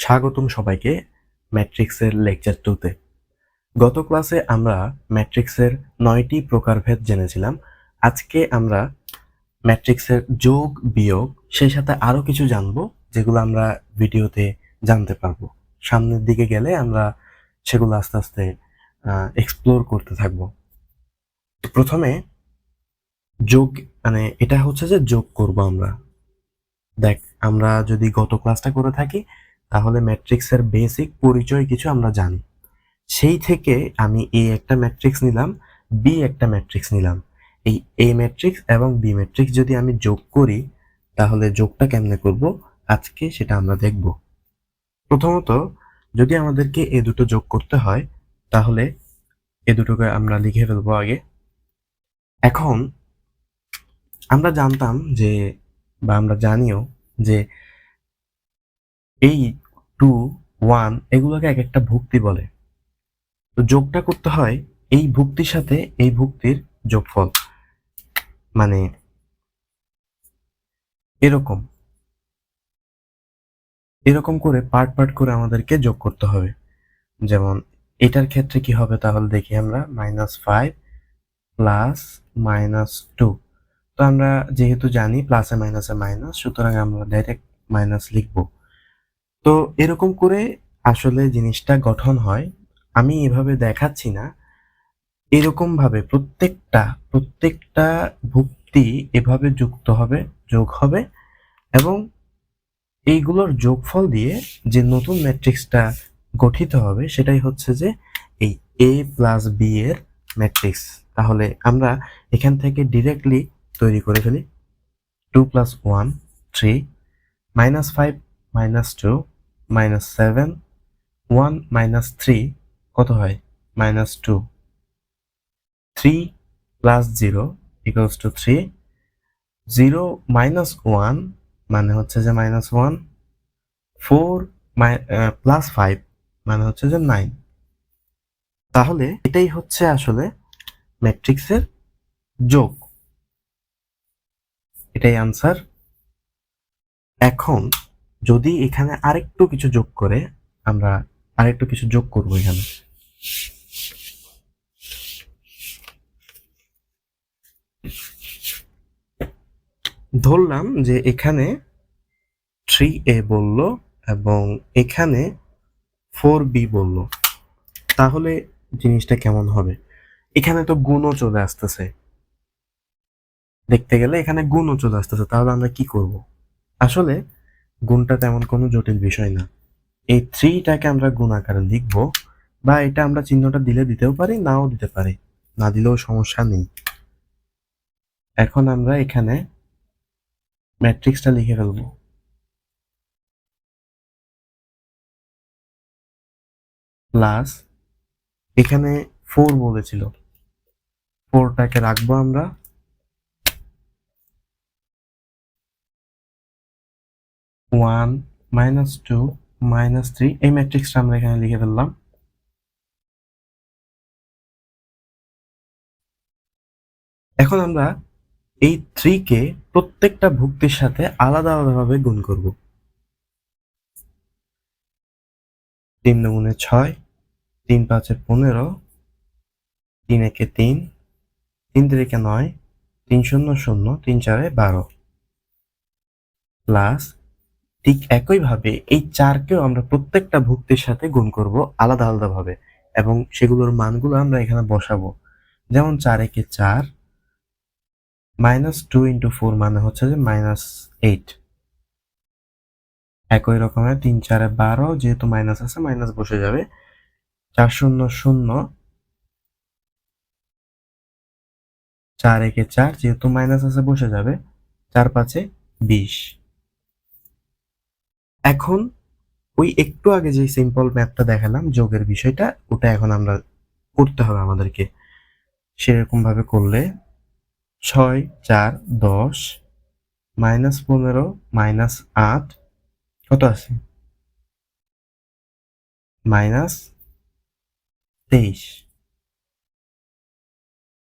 স্বাগতম সবাইকে ম্যাট্রিক্সের লেকচার 2-তে। গত ক্লাসে আমরা ম্যাট্রিক্সের 9টি প্রকারভেদ জেনেছিলাম। আজকে আমরা ম্যাট্রিক্সের যোগ বিয়োগ সেই সাথে আরও কিছু জানবো, যেগুলো আমরা ভিডিওতে জানতে পারবো। সামনের দিকে গেলে আমরা সেগুলো আস্তে আস্তে এক্সপ্লোর করতে থাকবো। প্রথমে যোগ, মানে এটা হচ্ছে যে যোগ করব আমরা। দেখ, আমরা যদি গত ক্লাসটা করে থাকি তাহলে ম্যাট্রিক্সের বেসিক পরিচয় কিছু আমরা জানি। সেই থেকে আমি এ একটা ম্যাট্রিক্স নিলাম, বি একটা ম্যাট্রিক্স নিলাম। এই এ ম্যাট্রিক্স এবং বি ম্যাট্রিক্স যদি আমি যোগ করি তাহলে যোগটা কেমনে করব আজকে সেটা আমরা দেখব। প্রথমত, যদি আমাদেরকে এ দুটো যোগ করতে হয় তাহলে এ দুটোকে আমরা লিখে ফেলবো আগে। এখন আমরা জানতাম যে, বা আমরা জানিও যে এই 2, 1 এগুলোকে এক একটা ভুক্তি বলে। তো যোগটা করতে হয় এই ভুক্তির সাথে এই ভুক্তির যোগফল, মানে এরকম এরকম করে পার্ট পার্ট করে আমাদেরকে যোগ করতে হবে। যেমন এটার ক্ষেত্রে কি হবে তাহলে দেখি আমরা, -5 প্লাস -2। তো আমরা যেহেতু জানি প্লাসে মাইনাসে মাইনাস, সুতরাং আমরা ডাইরেক্ট মাইনাস লিখব। তো এরকম করে আসলে জিনিসটা গঠন হয়। আমি এভাবে দেখাচ্ছি না, এরকম ভাবে প্রত্যেকটা ভুক্তি এভাবে যুক্ত হবে, যোগ হবে, এবং এইগুলোর যোগফল দিয়ে যে নতুন ম্যাট্রিক্সটা গঠিত হবে সেটাই হচ্ছে যে এই এ প্লাস বি এর ম্যাট্রিক্স। তাহলে আমরা এখান থেকে ডিরেক্টলি তৈরি করে ফেলি। 2 + 1 3, -5 -2 -7, 1 -3 কত হয়? -2। 3 + 0 = 3, 0 - 1 মানে হচ্ছে যে -1, 4 + 5 মানে হচ্ছে যে 9। তাহলে এটাই হচ্ছে আসলে ম্যাট্রিক্সের যোগ, এটাই আনসার। এখন যদি এখানে আরেকটু কিছু যোগ করে, আমরা আরেকটু কিছু যোগ করব এখানে। ধরলাম যে এখানে 3a বলল এবং এখানে 4b বলল, তাহলে জিনিসটা কেমন হবে? এখানে তো গুণও চলে আসতেছে, দেখতে গেলে এখানে গুণও চলে আসতেছে। তাহলে আমরা কি করব? আসলে গুণটা তেমন কোনো জটিল বিষয় না। এই 3টাকে আমরা গুণ আকারে লিখব, বা এটা আমরা চিহ্নটা দিলে দিতেও পারি, নাও দিতে পারি, না দিলেও সমস্যা নেই। এখন আমরা এখানে ম্যাট্রিক্সটা লিখে ফেলব। প্লাস এখানে 4 বলেছিল, 4টাকে রাখবো আমরা। 1 -2 -3 এই ম্যাট্রিক্সটা আমরা এখানে লিখে ফেললাম। এখন আমরা এই 3কে প্রত্যেকটা ভুক্তির সাথে আলাদা আলাদাভাবে গুণ করব। 3 দুগুণে 6, 3 পাঁচে 15, 3 একে 3, 3 তিরিকে 9, 3 শূন্য 0, 3 চারে 12, প্লাস ঠিক একইভাবে এই 4কেও আমরা প্রত্যেকটা ভুক্তির সাথে গুণ করব আলাদা আলাদাভাবে, এবং সেগুলোর মানগুলো আমরা এখানে বসাবো। যেমন 4 একে 4, -2 × 4 মানে হচ্ছে যে -8। একই রকমের 3 4 12, যেহেতু মাইনাস আছে মাইনাস বসে যাবে। 4 0 0, 4 একে 4, যেহেতু মাইনাস আছে বসে যাবে। 4 5 20। এখন ওই একটু আগে যে সিম্পল ম্যাথটা দেখালাম যোগের বিষয়টা, ওটা এখন আমরা করতে হবে আমাদেরকে। সেরকম ভাবে করলে 6 4 10, -15 -8 কত আছে? -23,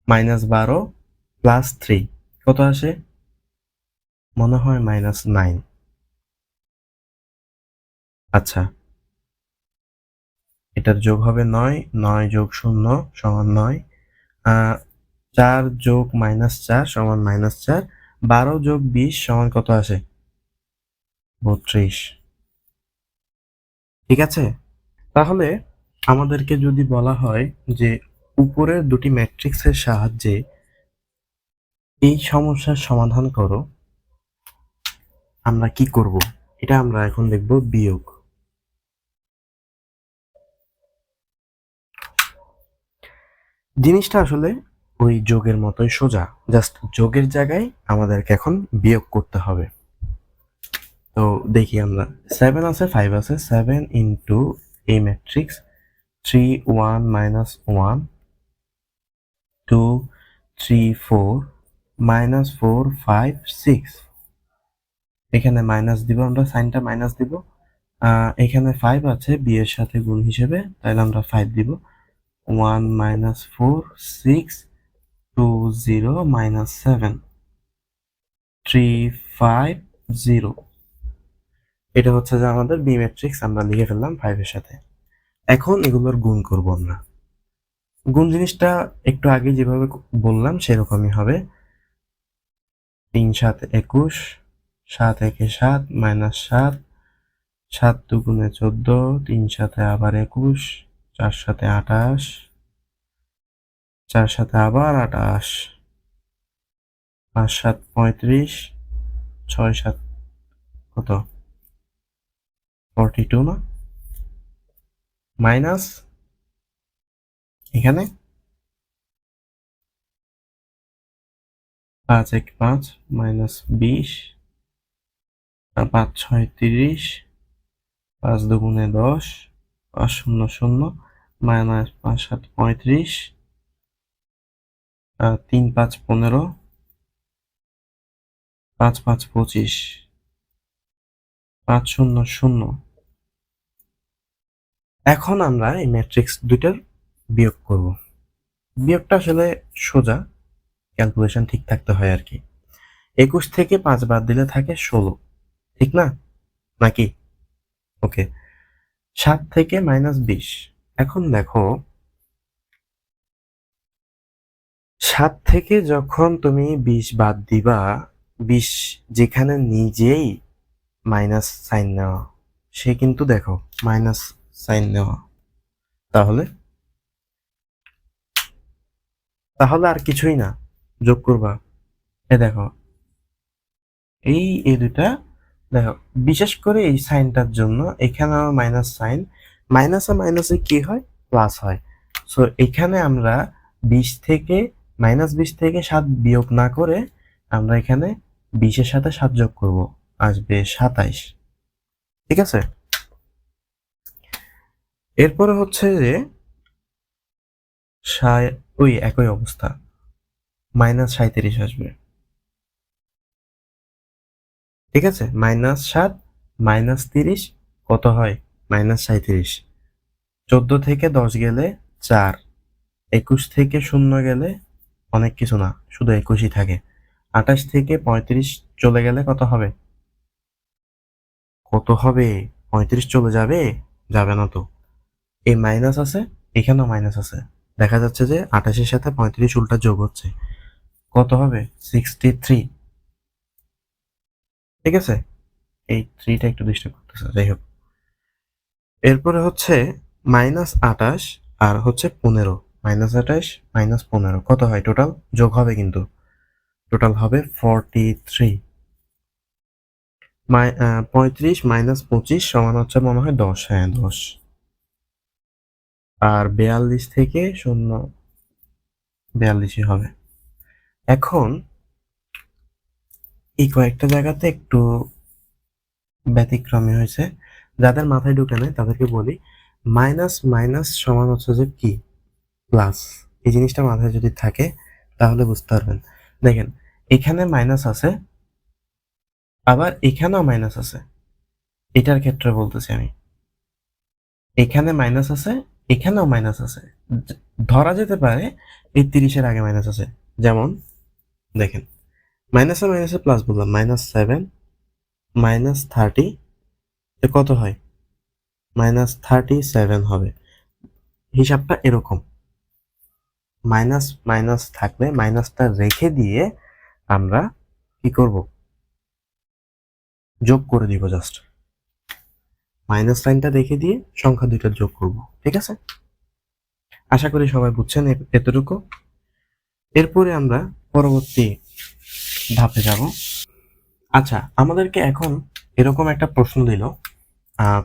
-12 +3 কত আসে? মনে হয় -9। আচ্ছা, এটার যোগ হবে 9, 9 যোগ 0 সমান 9, 4 যোগ -4 সমান -4, 12 যোগ 20 সমান কত আসে? 32। ঠিক আছে? তাহলে আমাদেরকে যদি বলা হয় যে উপরের দুটি ম্যাট্রিক্সের সাহায্যে এই সমস্যার সমাধান করো, আমরা কি করব? এটা আমরা এখন দেখব বিয়োগ। জিনিসটা আসলে ওই যোগের মতোই সোজা, জাস্ট যোগের জায়গায় আমাদেরকে এখন বিয়োগ করতে হবে। তো দেখি আমরা 7 আছে 5 আছে, 7 ইন্টু এই ম্যাট্রিক্স 3 1 -1 2 3 4 -4 5 6, এখানে মাইনাস দিব, আমরা সাইনটা মাইনাস দিব। এখানে 5 আছে বি এর সাথে গুণ হিসেবে, তাহলে আমরা 5 দিব। 1 -4 6 2 0 -7 3 5 0। এটা হচ্ছে যে আমাদের বি ম্যাট্রিক্স, আমরা লিখে ফেললাম 5 এর সাথে। এখন এগুলোর গুণ করব আমরা। গুণ জিনিসটা একটু আগে যেভাবে বললাম সেরকমই হবে। 3 7 21, 7 1 7 -7, 7 2 14, 3 7 আবার 21, 4 7 28, 4 7 আবার 28, 5 7 35, 6 7 কত 42 না? মাইনাস এখানে 5 1 5 -20, 5 6 30, 5 2 10, 5 0 0 -5 7 35, 3 5 15, 5 5 25, 5 0 0। এখন আমরা এই ম্যাট্রিক্স দুইটার বিয়োগ করব। বিয়োগটা আসলে সোজা, ক্যালকুলেশন ঠিক থাকতে হয় আর কি। 21 থেকে 5 বাদ দিলে থাকে 16, ঠিক না? নাকি? ওকে। 7 থেকে -20। এখন দেখো 7 থেকে যখন তুমি 20 বাদ দিবা, 20 যেখানে নিজেই মাইনাস সাইন নেওয়া, সে কিন্তু দেখো মাইনাস সাইন নেওয়া, তাহলে তাহলে আর কিছুই না, যোগ করবা। দেখো এই দুটা দেখো, বিশেষ করে এই সাইনটার জন্য এখানে মাইনাস সাইন, মাইনাসে মাইনাসে কি হয়? প্লাস হয়। সো এখানে আমরা 20 থেকে -20 থেকে 7 বিয়োগ না করে আমরা এখানে 20 এর সাথে 7 যোগ করব, আসবে 27। ঠিক আছে? এরপরে হচ্ছে যে ওই একই অবস্থা, -37 আসবে। ঠিক আছে? -7 -30 কত হয়? -37। 14 থেকে 10 গেলে 4, 21 থেকে 0 গেলে অনেক কিছু না, শুধু 21ই থাকে। 28 থেকে 35 চলে গেলে কত হবে? কত হবে? 35 চলে যাবে? যাবে না তো। এই মাইনাস আছে, এখানেও মাইনাস আছে। দেখা যাচ্ছে যে 28 এর সাথে 35 উল্টা যোগ হচ্ছে। কত হবে? 63। ঠিক আছে? এই 3টা একটু ডিস্টার্ব করতেছে, যাই হোক। এরপরে হচ্ছে -28 আর হচ্ছে 15, -28 -15 কত হয় টোটাল? যোগ হবে কিন্তু, টোটাল হবে 43। 35 -25 সমান হচ্ছে মনে হয় 10, হ্যাঁ 10। আর 42 থেকে 0 42ই হবে। এখন এই কয়েকটা জায়গাতে একটু ব্যতিক্রমী হয়েছে, যাদের মাথায় ঢুকে নাই তাদেরকে বলি, মাইনাস মাইনাস সমান হচ্ছে যে কি? প্লাস। এই জিনিসটা মাথায় যদি থাকে তাহলে বুঝতে পারবেন। দেখেন এখানে মাইনাস আছে, আবার এখানেও মাইনাস আছে। এটার ক্ষেত্রে বলতেছি আমি, এখানে মাইনাস আছে, এখানেও মাইনাস আছে। ধরা যেতে পারে এই 30-এর আগে মাইনাস আছে। যেমন দেখেন, মাইনাসে মাইনাসে প্লাস বললাম, -7 -30 কত হয়? -37 হবে। হিসাবটা এরকম, মাইনাস মাইনাস থাকলে মাইনাসটা রেখে দিয়ে আমরা কি করব, যোগ করে দিব। জাস্ট মাইনাস সাইনটা রেখে দিয়ে সংখ্যা দুইটা যোগ করব। ঠিক আছে, আশা করি সবাই বুঝছেন এতটুকু। এরপরে আমরা পরবর্তী ধাপে যাব। আচ্ছা, আমাদেরকে এখন এরকম একটা প্রশ্ন দিল।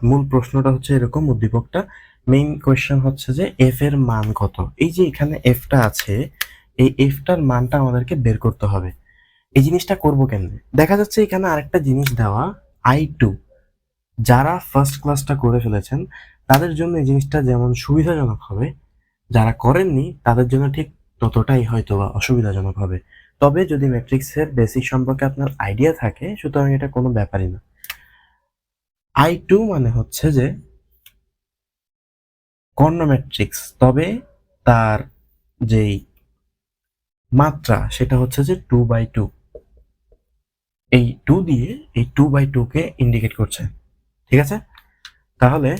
মূল প্রশ্নটা হচ্ছে এরকম, উদ্দীপকটা মেইন কোয়েশ্চেন হচ্ছে যে এফ এর মান কত। এই যে এখানে এফটা আছে, এই এফটার মানটা আমাদেরকে বের করতে হবে। এই জিনিসটা করব কেমনে? দেখা যাচ্ছে এখানে আরেকটা জিনিস দেওয়া, I2। যারা ফার্স্ট ক্লাসটা করে ফেলেছেন তাদের জন্য এই জিনিসটা যেমন সুবিধাজনক হবে, যারা করেননি তাদের জন্য ঠিক ততটাই হয়তো বা অসুবিধাজনক হবে। তবে যদি ম্যাট্রিক্সের বেসিক সম্পর্কে আপনার আইডিয়া থাকে, সুতরাং এটা কোনো ব্যাপারই না। I2 মানে হচ্ছে যে কর্ণ ম্যাট্রিক্স, তবে তার যেই মাত্রা সেটা হচ্ছে যে 2/2। এই 2 দিয়ে এই 2/2 কে ইন্ডিকেট করছে। ঠিক আছে, তাহলে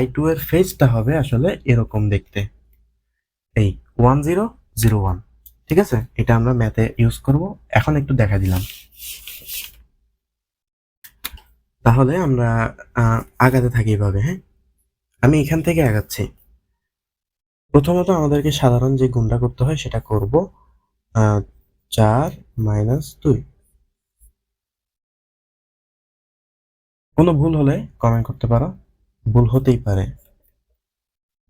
I2 এর ফেজটা হবে আসলে এরকম দেখতে, এই 1001। ঠিক আছে, এটা আমরা ম্যাথে ইউজ করব। এখন একটু দেখা দিলাম, তাহলে আমরা আগাতে থাকি এভাবে। হ্যাঁ, আমি এখান থেকে আগাচ্ছি। প্রথমত আমাদেরকে সাধারণ যে গুণটা করতে হয় সেটা করব, 4 - 2। কোনো ভুল হলে কমেন্ট করতে পারো, ভুল হতেই পারে,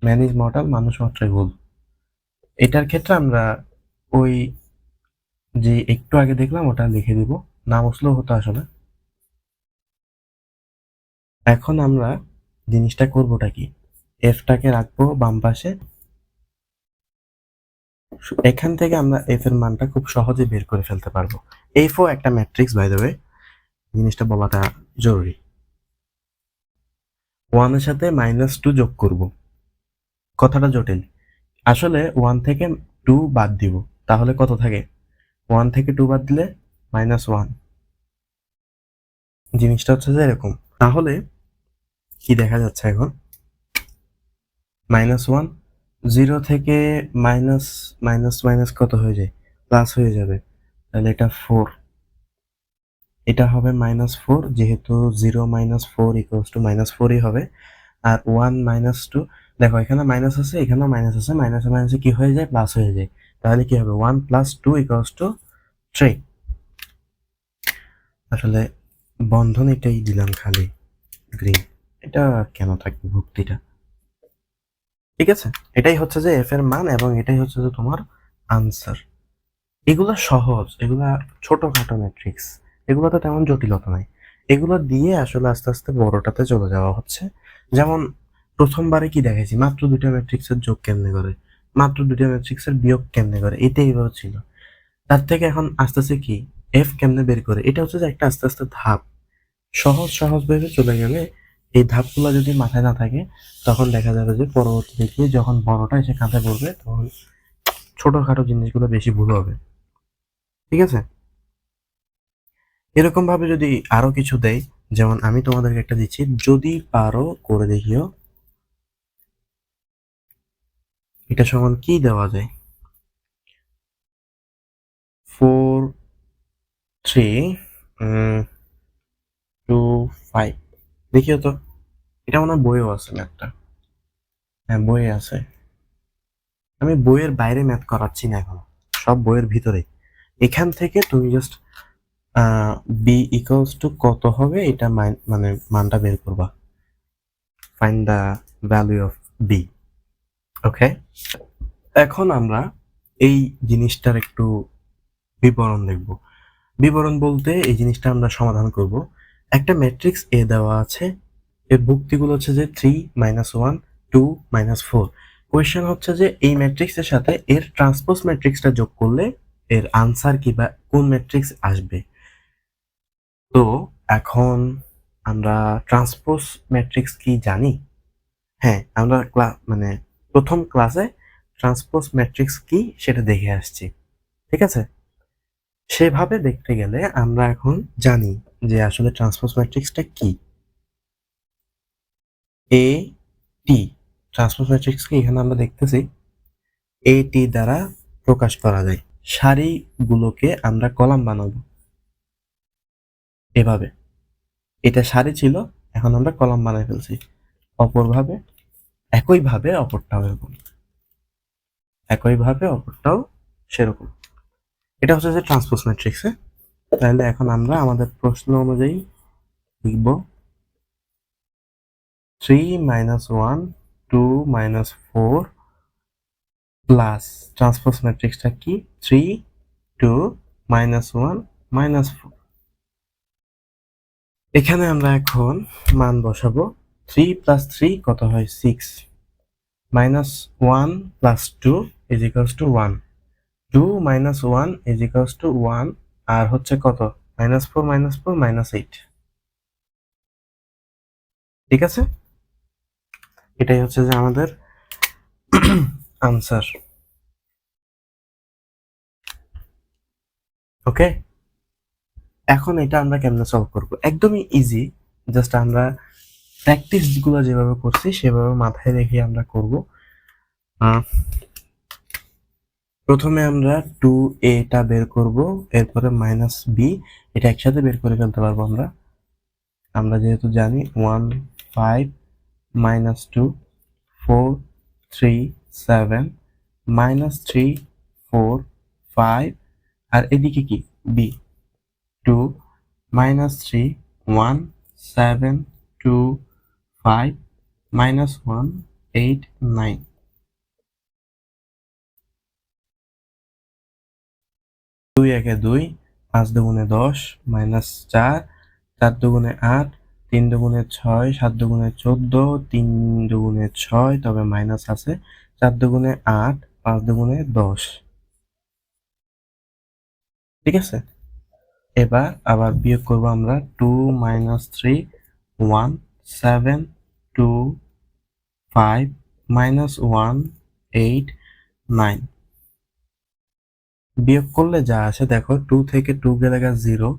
ম্যান ইজ মর্টাল, মানুষ মাত্রই ভুল। এটার ক্ষেত্রে আমরা ওই যে একটু আগে দেখলাম ওটা লিখে দিব, না বসলেও হতো আসলে। এখন আমরা জিনিসটা করবোটা কি, এফটাকে রাখবো বাম পাশে। এখান থেকে আমরা এফ এর মানটা খুব সহজে বের করে ফেলতে পারবো। এফও একটা ম্যাট্রিক্স, বাই দ্য ওয়ে, জিনিসটা বলাটা জরুরি। 1 এর সাথে -2 যোগ করব, কথাটা জটিল। আসলে 1 থেকে 2 বাদ দিব, তাহলে কত থাকে? 1 থেকে 2 বাদ দিলে -1। জিনিসটা হচ্ছে যে এরকম। তাহলে কি দেখা যাচ্ছে এখন, -1, 0 থেকে মাইনাস মাইনাস মাইনাস কত হয়ে যায়, প্লাস হয়ে যাবে। তাহলে এটা 4, এটা হবে -4, যেহেতু 0 - 4 = -4ই হবে। আর 1 - 2, দেখো এখানে মাইনাস আছে, এখানেও মাইনাস আছে, মাইনাসে মাইনাসে কি হয়ে যায়, প্লাস হয়ে যায়। তাহলে কি হবে, 1 + 2 = 3। আসলে বন্ধন এটাই দিলাম খালি, গ্রিন। এটা কেন থাকবে ভুক্তিটা? ঠিক আছে, এটাই হচ্ছে যে এফ এর মান এবং এটাই হচ্ছে যে তোমার আনসার। এগুলা সহজ, এগুলা ছোটখাটো ম্যাট্রিক্স, এগুলোতে তেমন জটিলতা নাই। এগুলো দিয়ে আসলে আস্তে আস্তে বড়টাতে চলে যাওয়া হচ্ছে। যেমন প্রথমবারে কি দেখেছি, মাত্র দুইটা ম্যাট্রিক্সের যোগ কেমনে করে, মাত্র দুইটা ম্যাট্রিক্সের বিয়োগ কেমনে করে, এটাই এবার ছিল। তার থেকে এখন আস্তে আস্তে কি এফ কেমনে বের করে, এটা হচ্ছে যে একটা আস্তে আস্তে ধাপ। সহজ সহজ ভেবে চলে গেলে, এই ধাপগুলো যদি মাথায় না থাকে, তখন দেখা যাবে যে পরবর্তীতে গিয়ে যখন বড়টা এসে কাঁধে পড়বে তখন ছোটখাটো জিনিসগুলো বেশি ভুল হবে। ঠিক আছে, এরকম ভাবে যদি আরো কিছু দেয়, যেমন আমি তোমাদেরকে একটা দিচ্ছি, যদি পারো করে দেখিও। এটা সমান কি দেওয়া যায়, 4 3 2 5। দেখিও তো, এটা মনে হয় বইও আছে ম্যাথটা। হ্যাঁ, বইয়ে আছে। আমি বইয়ের বাইরে ম্যাথ করাচ্ছি না এখন, সব বইয়ের ভিতরে। এখান থেকে তুমি জাস্ট বি ইকুয়ালস টু কত হবে এটা মানে মানটা বের করবা, find the value of B. Okay, এখন আমরা এই জিনিসটার একটু বিবরণ দেখব। বিবরণ বলতে এই জিনিসটা আমরা সমাধান করব। একটা ম্যাট্রিক্স এ দেওয়া আছে, এর ভুক্তিগুলো হচ্ছে যে 3 - 1 2 - 4। কোয়েশ্চেন হচ্ছে যে এই ম্যাট্রিক্সের সাথে এর ট্রান্সপোজ ম্যাট্রিক্সটা যোগ করলে এর আনসার কি বা কোন ম্যাট্রিক্স আসবে। তো এখন আমরা ট্রান্সপোজ ম্যাট্রিক্স কি জানি? হ্যাঁ, আমরা মানে প্রথম ক্লাসে ট্রান্সপোজ ম্যাট্রিক্স কি সেটা দেখে আসছি। ঠিক আছে, সেভাবে দেখতে গেলে আমরা এখন জানি যে আসলে ট্রান্সপোজ ম্যাট্রিক্সটা কি। এ টি ট্রান্সপোজ ম্যাট্রিক্সকে এখানে আমরা দেখতেছি এটি দ্বারা প্রকাশ করা যায়। সারিগুলোকে আমরা কলাম বানাবো এভাবে। এটা সারি ছিল, এখন আমরা কলাম বানাই ফেলছি। একইভাবে অপরটাও সেরকম। এটা হচ্ছে যে ট্রান্সপোজ ম্যাট্রিক্সে। তাহলে এখন আমরা আমাদের প্রশ্ন অনুযায়ী লিখব 3 - 1 2 - 4 প্লাস ট্রান্সপোজ ম্যাট্রিক্সটা কি 3 2 -1 -4। এখানে আমরা এখন মান বসাবো। 3 + 3 কত হয় 6, -1 + 2 = 1, 2 - 1 = 1, আর হচ্ছে কত -4 -4 -8। ঠিক আছে, এটাই হচ্ছে যে আমাদের আনসার। ওকে, এখন এটা আমরা কেমনে সলভ করব? একদমই ইজি। জাস্ট আমরা প্র্যাকটিস গুলো যেভাবে করছি সেভাবে মাথায় রেখে আমরা করব। প্রথমে আমরা 2a টা বের করব, এরপরে -b, এটা একসাথে বের করে ফেলতে পারবো আমরা যেহেতু জানি 1 5 -2 4 3 7 -3 4 5, আর এদিকে কি b 2 -3 1 7 2 5 -1 8 9। 2 একে 2, 5 দুগুণে 10 -4, 4 দুগুণে 8, 3 দুগুণে 6, 7 দুগুণে 14, 3 দুগুণে 6, তবে মাইনাস আছে, 4 দুগুণে 8, 5 দুগুণে 10। ঠিক আছে, এবার আবার বিয়োগ করব আমরা 2 - 3 1 7 2 5 -1 8 9। বিয়োগ করলে যা আসে দেখো, 2 থেকে 2 গেলে 0,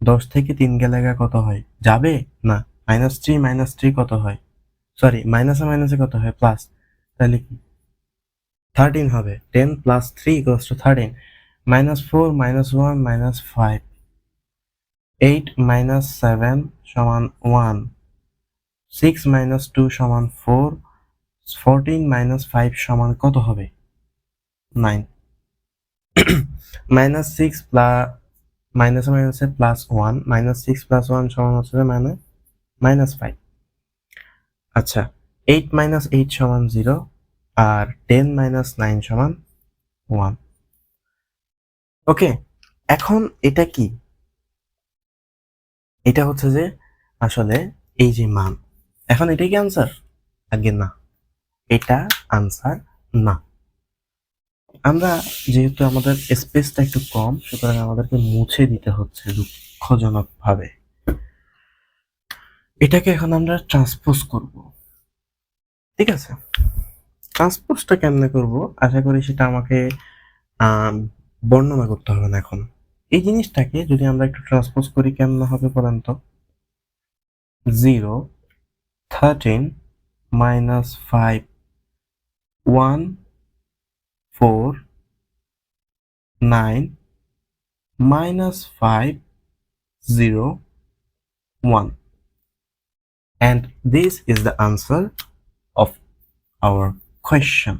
10 থেকে 3 গেলে কত হয়? যাবে না। -3 কত হয়? সরি, মাইনাসে মাইনাসে কত হয়? প্লাস। তাহলে কি 13 হবে। 10 + 3 = 13। -4 -1 -5, 8 - 7 = 1, 6 - 2 = 4, 14 - 5 সমান কত হবে? 9। -6 প্লাস মাইনাসে মাইনাসে +1, -6 + 1 সমান হচ্ছে -5। আচ্ছা, 8 - 8 = 0, আর 10 - 9 = 1। ওকে, এখন এটা কি? এটা হচ্ছে যে আসলে এই যে মান, এখন এটাই কি আনসার? আগে না, এটা আনসার না। আমরা যেহেতু আমাদের স্পেসটা একটু কম, সুতরাং আমাদেরকে মুছে দিতে হচ্ছে দুঃখজনক ভাবে। এটাকে এখন আমরা ট্রান্সপোজ করব। ঠিক আছে, ট্রান্সপোজটা কেমনে করব আশা করি সেটা আমাকে বর্ণনা করতে হবে না এখন। এই জিনিসটাকে যদি আমরা একটু ট্রান্সপোজ করি কেমনে হবে বলেন তো? 0 13 -5 1 4 9 -5 0 1, and this is the answer of our question.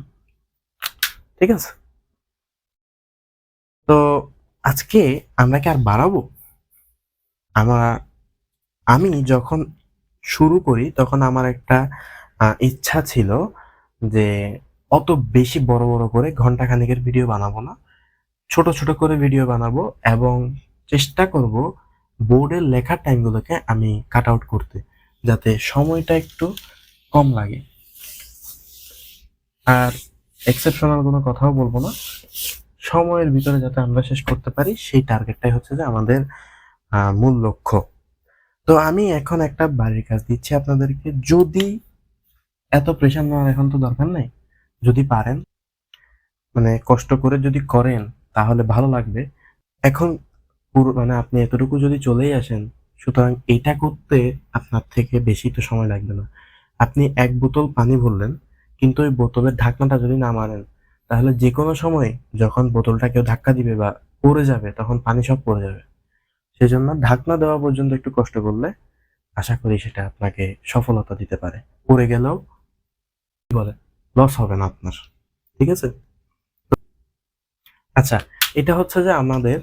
ঠিক আছে, তো আজকে আমরা কি আর বাড়াবো? আমি যখন শুরু করি তখন আমার একটা ইচ্ছা ছিল যে অত বেশি বড় বড় করে ঘন্টাখানেকের ভিডিও বানাবো না, ছোট ছোট করে ভিডিও বানাবো, এবং চেষ্টা করব বোর্ডের লেখার টাইমগুলোকে আমি কাট আউট করতে, যাতে সময়টা একটু কম লাগে। আর এক্সেপশনাল কোনো কথাও বলবো না, সময়ের ভিতরে যাতে আমরা শেষ করতে পারি সেই টার্গেটটাই হচ্ছে যে আমাদের মূল লক্ষ্য। তো আমি এখন একটা বাড়ির কাজ দিচ্ছি আপনাদেরকে, যদি এত প্রেশার নেওয়ার এখন তো দরকার নাই, যদি পারেন মানে কষ্ট করে যদি করেন তাহলে ভালো লাগবে। এখন পুরো মানে আপনি এতটুকু যদি চলেই আসেন, সুতরাং এটা করতে আপনার থেকে বেশি তো সময় লাগবে না। আপনি 1 বোতল পানি ভরলেন, কিন্তু ওই বোতলের ঢাকনাটা যদি না মারেন, তাহলে যে কোনো সময় যখন বোতলটা কেউ ধাক্কা দিবে বা পড়ে যাবে, তখন পানি সব পড়ে যাবে। সেজন্য ঢাকনা দেওয়া পর্যন্ত একটু কষ্ট করলে আশা করি সেটা আপনাকে সফলতা দিতে পারে। পড়ে গেলেও কি বলে লস হবে না আপনার। ঠিক আছে? আচ্ছা, এটা হচ্ছে যে আমাদের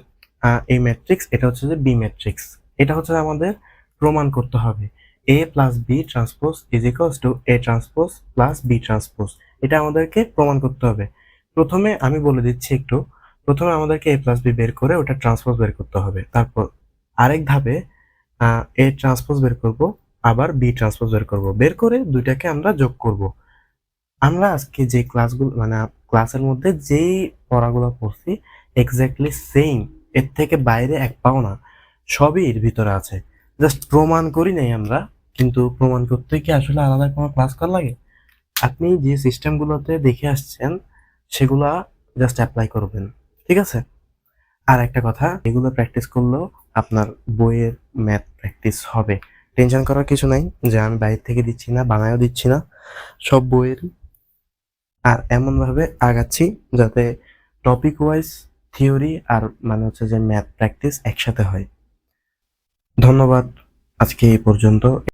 A ম্যাট্রিক্স, এটা হচ্ছে যে B ম্যাট্রিক্স। এটা হচ্ছে আমাদের প্রমাণ করতে হবে A plus B transpose is equals to A transpose plus B transpose. এটা আমাদেরকে প্রমাণ করতে হবে। প্রথমে আমি বলে দিচ্ছি একটু, প্রথমে আমাদেরকে A প্লাস B বের করে ওটা ট্রান্সপোজ বের করতে হবে। তারপর আরেক ধাপে A ট্রান্সপোজ বের করব, আবার B ট্রান্সপোজ বের করব। বের করে দুইটাকে আমরা যোগ করব। আমরা আজকে যে ক্লাসগুলো মানে ক্লাসের মধ্যে যেই পড়াগুলো পড়ছি এক্স্যাক্টলি সেম, এর থেকে বাইরে এক পাও না, সবই এর ভিতরে আছে। জাস্ট প্রমাণ করি নাই আমরা, কিন্তু প্রমাণ করতে কি আসলে আলাদা কোনো ক্লাস করা লাগে? আপনি যে সিস্টেমগুলোতে দেখে আসছেন সেগুলা জাস্ট অ্যাপ্লাই করবেন। ঠিক আছে? আর একটা কথা, এগুলো প্র্যাকটিস করলেও আপনার বইয়ের ম্যাথ প্র্যাকটিস হবে। টেনশন করার কিছু নাই যে আমি বাইরে থেকে দিচ্ছি না, বানায়ও দিচ্ছি না, সব বইয়ের। আর এমনভাবে আগাচ্ছি যাতে টপিক ওয়াইজ থিওরি আর মানে হচ্ছে যে ম্যাথ প্র্যাকটিস একসাথে হয়। ধন্যবাদ, আজকে এই পর্যন্ত।